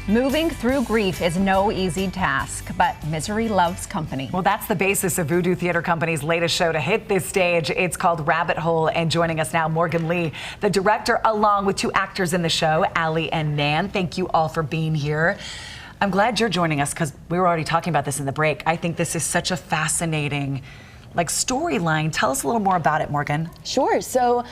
Moving through grief is no easy task, but misery loves company. Well, that's the basis of Voodoo Theatre Company's latest show to hit this stage. It's called Rabbit Hole, and joining us now, Morgan Lee, the director, along with two actors in the show, Allie and Nan. Thank you all for being here. I'm glad you're joining us because we were already talking about this in the break. I think this is such a fascinating storyline. Tell us a little more about it, Morgan. Sure. So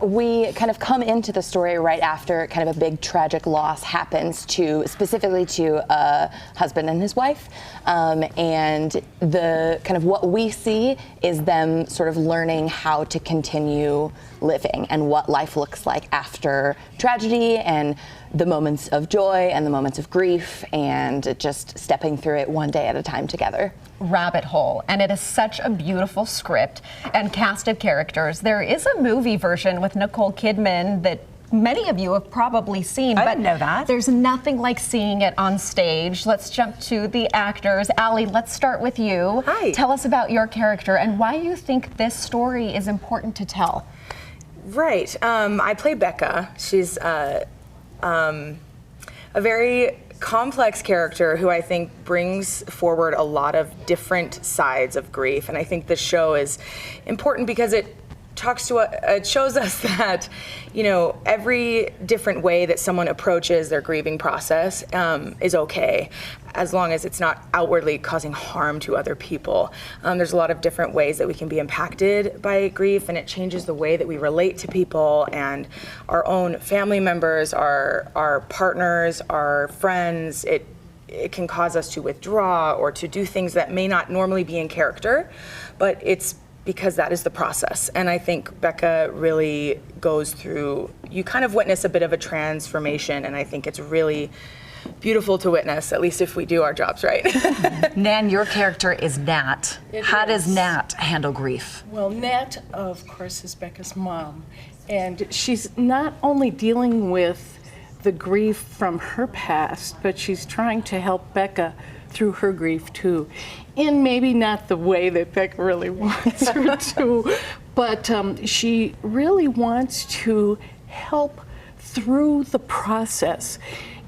we kind of come into the story right after kind of a big tragic loss happens specifically to a husband and his wife. And the kind of what we see is them sort of learning how to continue living and what life looks like after tragedy, and the moments of joy and the moments of grief, and just stepping through it one day at a time together. Rabbit Hole, and it is such a beautiful script and cast of characters. There is a movie version with Nicole Kidman that many of you have probably seen. I didn't know that. There's nothing like seeing it on stage. Let's jump to the actors. Allie, let's start with you. Hi. Tell us about your character and why you think this story is important to tell. Right. I play Becca. She's a very complex character who I think brings forward a lot of different sides of grief, and I think this show is important because it shows us that, you know, every different way that someone approaches their grieving process is okay, as long as it's not outwardly causing harm to other people. There's a lot of different ways that we can be impacted by grief, and it changes the way that we relate to people and our own family members, our partners, our friends. It can cause us to withdraw or to do things that may not normally be in character, but it's because that is the process. And I think Becca really goes through, you kind of witness a bit of a transformation, and I think it's really beautiful to witness, at least if we do our jobs right. Nan, your character is Nat. How does Nat handle grief? Well, Nat, of course, is Becca's mom, and she's not only dealing with the grief from her past, but she's trying to help Becca through her grief too, in maybe not the way that Becca really wants her to, but she really wants to help through the process,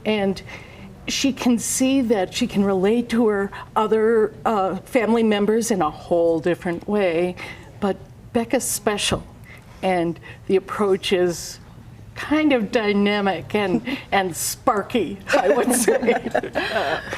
and she can see that she can relate to her other family members in a whole different way, but Becca's special, and the approach is kind of dynamic and sparky, I would say.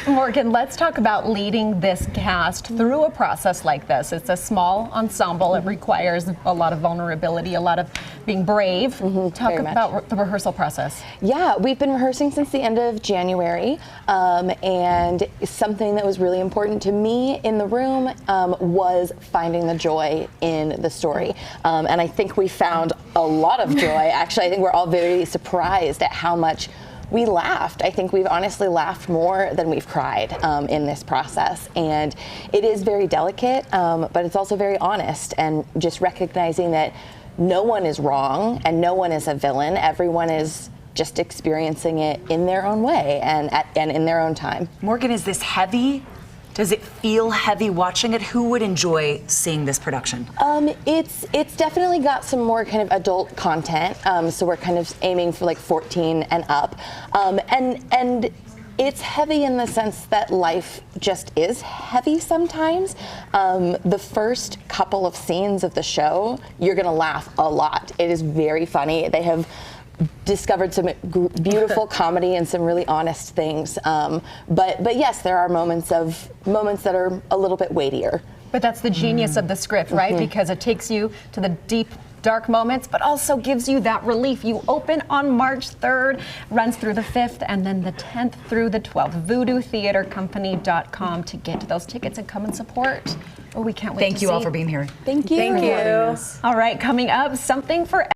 Morgan, let's talk about leading this cast through a process like this. It's a small ensemble. It requires a lot of vulnerability, a lot of being brave. Talk about the rehearsal process. Yeah, we've been rehearsing since the end of January, and something that was really important to me in the room was finding the joy in the story. And I think we found a lot of joy. Actually, I think we're all very surprised at how much we laughed. I think we've honestly laughed more than we've cried in this process. And it is very delicate, but it's also very honest, and just recognizing that no one is wrong and no one is a villain. Everyone is just experiencing it in their own way and in their own time. Morgan, is this heavy? Does it feel heavy watching it? Who would enjoy seeing this production? It's definitely got some more kind of adult content, so we're kind of aiming for like 14 and up, and it's heavy in the sense that life just is heavy sometimes. The first couple of scenes of the show, you're gonna laugh a lot. It is very funny. They have discovered some beautiful comedy and some really honest things. But yes, there are moments that are a little bit weightier. But that's the genius of the script, right? Because it takes you to the deep, dark moments, but also gives you that relief. You open on March 3rd, runs through the 5th, and then the 10th through the 12th. VoodooTheatreCompany.com to get those tickets and come and support. Oh, we can't wait to see. Thank you all for being here. Thank you. Thank you. All right, coming up, something for